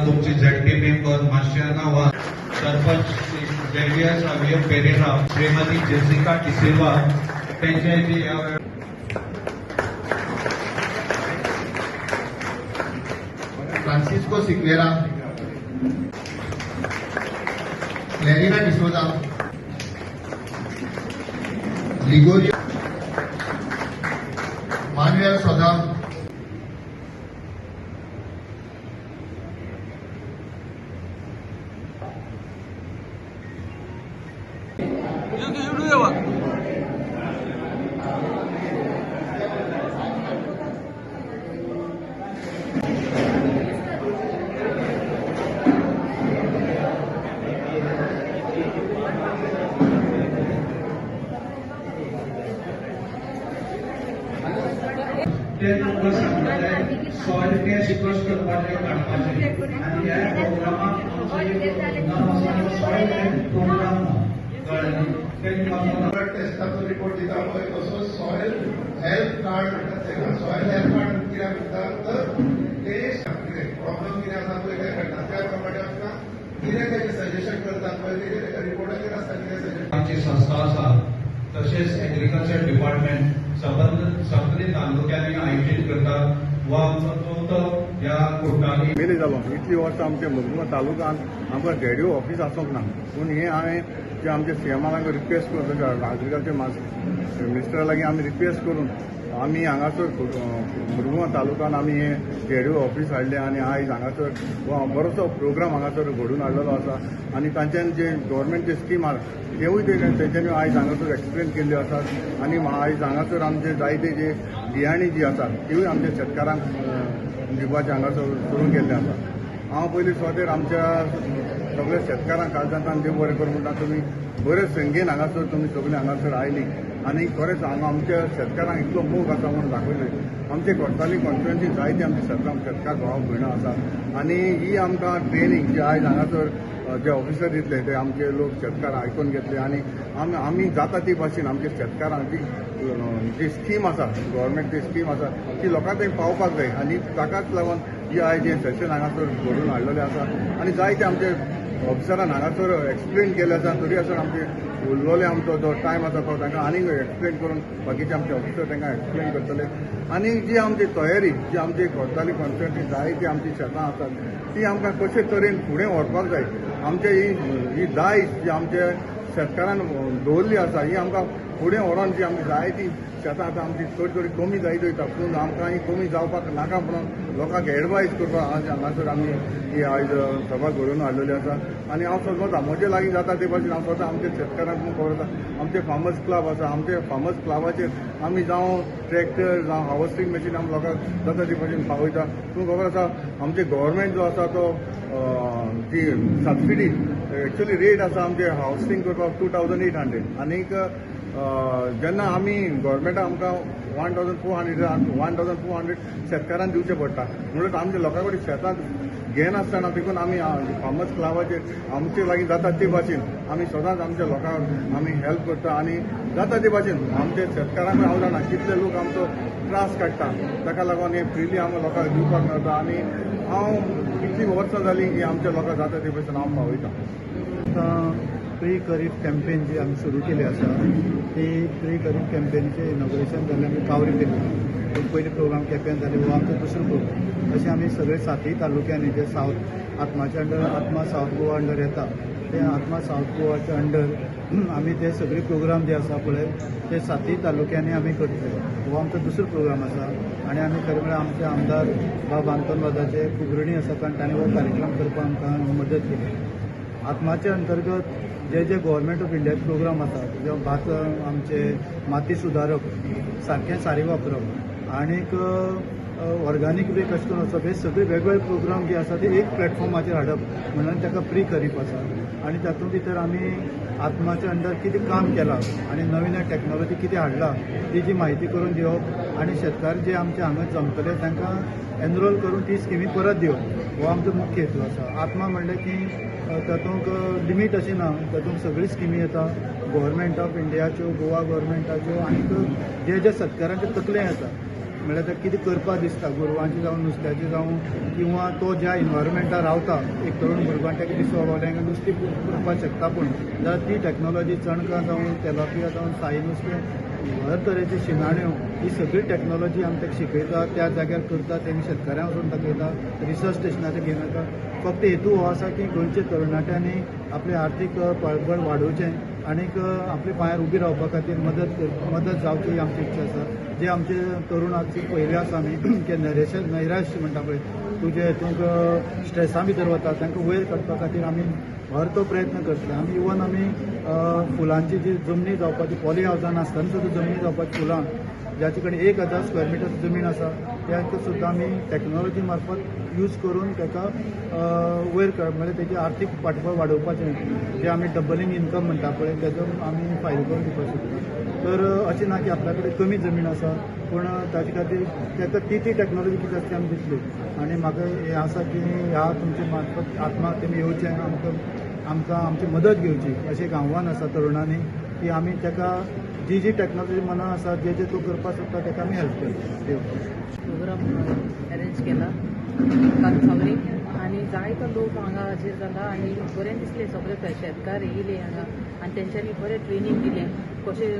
तुमचे ZP member मास्टरांना वा sarpanch JDS अवियम Pereira Shrimati Jessica टिसिल्वा त्यांच्याची यावेळी फ्रांसिस्को सिक्वेरा, क्लेरिना डिसोजा, लिगोरियो मानुएल सोदा, ते तुमकां सांगतले सॉयल टेस्ट कशें करपाचें काडपाचें आनी ह्या प्रोग्रामाक सॉयल हेल्थ प्रोग्राम कळ्ळें टेस्टाचो रिपोर्ट दिता पळय तसो सॉयल हेल्थ कार्ड म्हणटात तेका सॉयल हेल्थ कार्ड कित्याक म्हणटात तर टेस्ट प्रॉब्लम कितें आसा पळय तें कळटा त्या प्रमाणे आमकां कितें तेजें सजेशन करतात पळय तेजेर रिपोर्टाचेर आसता कितें सजेशन आमची संस्था आसा तशेंच एग्रीकल्चर डिपार्टमेंट सगळे तालुक्यांनी आयोजीत करतात वा आमचो चवथो ह्या कोर्टांनी मेले जालो इतली वर्सां आमच्या मुरगांव तालुक्यान आमकां जेडीओ ऑफिस आसूंक ना पूण हे हांवें जे आमच्या सीएमा लागीं रिक्वेस्ट करून एग्रीकल्चर मिनिस्टरा लागीं आमी रिक्वेस्ट करून आमी हांगासर मुरगांव तालुक्यान आमी हे जेडीओ ऑफिस हाडलें आनी आयज हांगासर बरोसो प्रोग्राम हांगासर घडून हाडलेलो आसा आनी तांच्यान जे गव्हर्मेंटचे स्कीम आसा तेवूय तेंच्यांनी आयज हांगासर एक्सप्लेन केल्ल्यो आसात आनी आयज हांगासर आमचे जायते जे बियाणी जी आसात तिवूय आमच्या शेतकारांक दिवपाचें हांगासर सुरू केल्लें आसा हांव पयलीं स्वतेर आमच्या सगळ्या शेतकारांक काळजांतान देव बरें करूं म्हणटा तुमी बरे संख्येन हांगासर तुमी सगळीं हांगासर आयलीं आनी खरेंच हांगा आमच्या शेतकारांक इतलो मोग आसा म्हणून दाखयलें आमचे कोर्टाली कॉन्फरन्सीक जायते आमचे शेतकार भाव भयणां आसात आनी ही आमकां ट्रेनींग जी आयज हांगासर जे ऑफिसर दितले ते आमचे लोक शेतकार आयकून घेतले आनी आमी जाता ती भाशेन आमच्या शेतकारांक जी स्कीम आसा गव्हर्मेंटची स्कीम आसा ती लोकां थंय पावपाक जाय आनी ताकाच लागून ही आयज हें सेशन हांगासर घडून हाडलेलें आसा आनी जायते आमचे ऑफिसरान हांगासर एक्सप्लेन केल्लें आसा तरी आसतना आमचे उरलोले आमचो जो टायम आसा तो तांकां आनीक एक्सप्लेन करून बाकीचे आमचे ऑफिसर तांकां एक्सप्लेन करतले आनी जी आमची तयारी जी आमची कोर्टाली कॉन्फरन्सी जायती आमची शेतां आसात ती आमकां कशे तरेन फुडें व्हरपाक जाय आमचे ही दायज जी आमचे शेतकारान दवरली आसा ही आमकां फुडें व्हरोन जी आमची जायती शेतां आतां आमची थोडी थोडी कमी जायत वयता पूण आमकां ही कमी जावपाक नाका म्हणून लोकांक एडवायज करपाक हांगासर आमी ही आयज सभा घडोवन हाडलेली आसा आनी हांव स्वता म्हजे लागीं जाता ते भाशेन हांव स्वता आमच्या शेतकारांक खबर आसा आमचे फार्मर्स क्लब आसा आमचे फार्मर्स क्लबाचेर आमी जावं ट्रॅक्टर जावं हार्वेस्टिंग मशीन आमी लोकांक जाता ते भाशेन पावयता तुमकां खबर आसा आमचे गव्हर्मेंट जो आसा तो जी सबसिडी एक्चुअली रेट आसा आमचे हार्वेस्टिंग करपाक 2800 आनीक जेन्ना आमी गव्हर्मेंटाक आमकां 1400 शेतकारांक दिवचें पडटा म्हणून आमच्या लोकां कडेन शेतां घेनासतना देखून आमी फार्मर्स क्लबाचेर आमचे लागीं जाता ते भाशेन आमी सदांच आमच्या लोकांक आमी हेल्प करता आनी जाता ते भाशेन आमच्या शेतकारांक हांव जाणा कितले लोक आमचो त्रास काडटा ताका लागून हे फ्रिली आमी लोकांक दिवपाक मेळटा आनी हांव कितलीं वर्सां जालीं की आमच्या लोकांक जाता ते भाशेन हांव पावयता प्री खरीप कॅम्पेन जी आमी सुरू केली आसा ती प्री खरीप कॅम्पेनीचें इनॉग्रेशन जाल्लें आमी कावरी केल्लें पयलीं प्रोग्राम कॅम्पेन जालें हो आमचो दुसरो प्रोग्राम अशें आमी सगळे 7 तालुक्यांनी जे सावथ आत्माच्या अंडर आत्मा सावथ गोवा अंडर येता ते आत्मा सावथ गोवाच्या अंडर आमी ते सगळे प्रोग्राम जे आसा पळय ते 7 तालुक्यांनी आमी करतले हो आमचो दुसरो प्रोग्राम आसा आनी आमी खरें म्हळ्यार आमचे आमदार बाब आंतोनवादाचे खूब ऋणी आसा कारण ताणें हो कार्यक्रम करपाक आमकां मदत केली आत्माच्या अंतर्गत जे गव्हर्मेंट ऑफ इंडियाचे प्रोग्राम आसात जे भात आमचे माती सुदारप सारकें सारें वापरप आनीक ऑर्गॅनीक वे कशें करून वचप हे सगळे वेगवेगळे प्रोग्राम जे आसा ते एक प्लॅटफॉर्माचेर हाडप म्हणून ताका प्री खरीप आसा आनी तातूंत भितर आमी आत्माच्या अंडर कितें काम केलां आनी नवीन टॅक्नॉलॉजी कितें हाडला ती म्हायती करून दिवप आनी शेतकार जे आमचे हांगा जमतले तांकां एनरोल करून ती स्किमी परत दिवप हो आमचो मुख्य हेतू आसा आत्मा म्हणलें की तातूंत लिमीट अशी ना तातूंत सगळी स्किमी येता गव्हर्मेंट ऑफ इंडियाच्यो गोवा गव्हर्मेंटाच्यो आनीक जे शेतकारांचे तकले येता म्हळ्यार ते कितें करपाक दिसता गोरवांचें जावं नुस्त्याचें जावं किंवा तो ज्या इन्वायरमेंटार रावता एक तरूण भुरगो ताका दिसो बाबा नुस्तें करपाक शकता पूण जाल्यार ती टॅक्नोलॉजी चणकां जावं तेलापिया जावं साई नुस्तें हर तरेचे शिणाण्यो ही सगळी टॅक्नोलॉजी आमी ताका शिकयता त्या जाग्यार करता तेमी शेतकाऱ्यांक वचून दाखयता रिसर्च स्टेशनाचेर घेवन वता फक्त हेतू हो आसा की गोंयच्या तरणाट्यांनी आपलें आर्थीक पळबळ वाडोवचें आनीक आपल्या पांयार उबी रावपा खातीर मदत जावची ही आमची इच्छा आसा जे आमचे तरूण आज पयले आसा आमी की नैराश्य म्हणटा पळय तुजे हितूंक स्ट्रेसा भितर वता तांकां वयर काडपा खातीर आमी हर तो प्रयत्न करतले आमी इवन आमी फुलांची जी जमनी जावपाची पॉली हावजान आसतना सुद्दां जमनी जावपाची फुलां ज्याचे कडेन 1000 स्क्वेअर मिटर जमीन आसा त्याक सुद्दां आमी टॅक्नोलॉजी मार्फत यूज करून ताका वयर म्हणजे तेजें आर्थीक फाटबळ वाडोवपाचें जे आमी डबलिंग इन्कम म्हणटा पळय तेजो आमी फायदो करून दिवपाक शकता तर अशें ना की आपल्या कडेन कमी जमीन आसा पूण ताचे खातीर ताका ती टॅक्नोलॉजी कितें आसा ती आमी दितली आनी म्हाका हें आसा की ह्या तुमचे मार्फत आत्माक तेमी येवचें आमकां आमची मदत घेवची अशें एक आव्हान आसा तरुणांनी की आमी ताका जी टॅक्नोलॉजी मना आसा जे तूं करपाक सोदता ताका आमी हेल्प करता प्रोग्राम अरेंज केला कांसावली आनी जायतो लोक हांगा हाजीर जाला आनी बरें दिसलें सगळे शेतकार येयले हांगा आनी तेंच्यांनी बरें ट्रेनींग दिलें कशें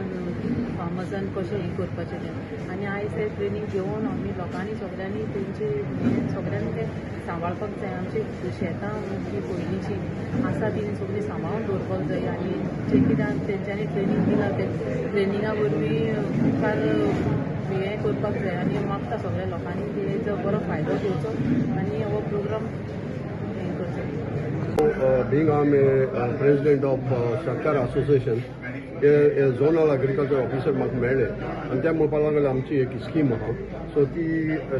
फार्मर्सान कशें हें करपाचें तें आनी आयज हें ट्रेनींग घेवन आमी लोकांनी सगळ्यांनी तेंचे सगळ्यांनी तें सांबाळपाक जाय आमची शेतां जी पयलींची आसा ती सगळीं सांबाळून दवरपाक जाय आनी जे कितें तेंच्यांनी ट्रेनींग दिलां ते ट्रेनिंगा वरवीं मुखार हें करपाक जाय आनी मागता सगळ्या लोकांनी तेजो बरो फायदो घेवचो आनी हो प्रोग्राम हें करचो being I'm a president of Shatkar Association, a zonal agriculture officer म्हाका मेळ्ळे आनी त्या म्हणपाक लागले आमची एक स्कीम आहा सो ती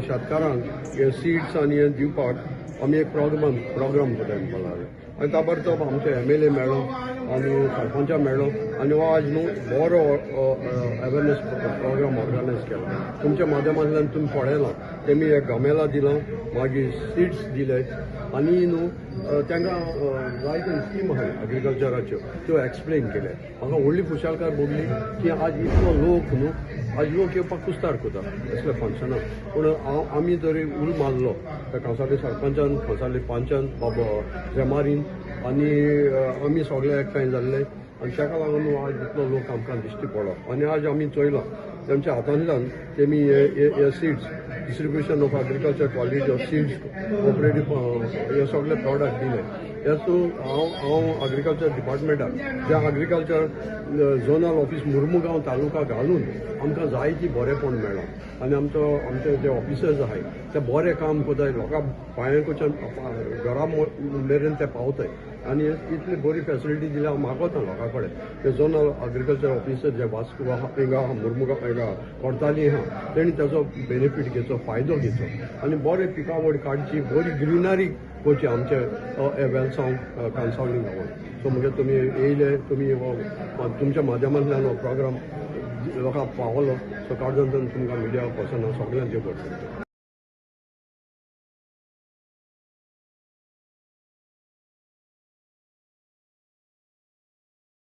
शेतकारांक हे सीड्स आनी हे दिवपाक आमी एक प्रोग्राम करता म्हणपाक लागले आनी ताबडतोब आमचे MLA मेळ्ळो आनी सरपंचा मेळ्ळो आनी हो आज न्हू बरो अवेरनेस प्रोग्राम ऑर्गनायज केला तुमच्या माध्यमांतल्यान तुमी पळयलां तेमी एक गमेला दिलां मागीर सीड्स दिले आनी न्हू तांकां जायत्यो स्कीम आहाय एग्रीकल्चराच्यो त्यो एक्सप्लेन केले म्हाका व्हडली खुशालकाय भोगली की आज इतलो लोक न्हू आज लोक येवपाक कुस्तार करता असल्या फंक्शनाक पूण आमी जरी उल मारलो त्या कांसावले सरपंचान कांसावले पंचान बाबा रेमारीन आनी आमी सगळे एकठांय जाल्ले आनी ताका लागून आज इतलो लोक आमकां दिश्टी पडलो आनी आज आमी चोयलां तेमच्या हातांतल्यान तेमी हे seeds distribution of agriculture quality of seeds cooperative हे सगळे प्रॉडक्ट दिले हेतू हांव एग्रीकल्चर डिपार्टमेंटाक जे एग्रीकल्चर झोनल ऑफिस मुर्मुगांव तालुका घालून आमकां जायती बरेपण मेळ्ळां आनी आमचे जे ऑफिसर्स आहाय ते बरें काम कोताय लोकां पांयांकडच्यान घरा मेरेन ते पावताय आनी इतली बरी फॅसिलिटी दिल्या हांव मागोता लोकां कडेन ते झोनल एग्रीकल्चर ऑफिसर जे वास्को हिंगा मुर्मुगांव हिंगा कोर्ताली आहा तेणी ताचो बेनिफीट घेवचो फायदो घेवचो आनी बरें पिकावळ काडची बरी ग्रिनरी करची आमचे वेलसांव कांसावलीं गांवांत सो म्हणजे तुमी येयले तुमी तुमच्या माध्यमांतल्यान हो प्रोग्राम लोकांक पावलो सो काळजांतल्यान तुमकां मिडिया पर्सनाक सगळ्यांचे करता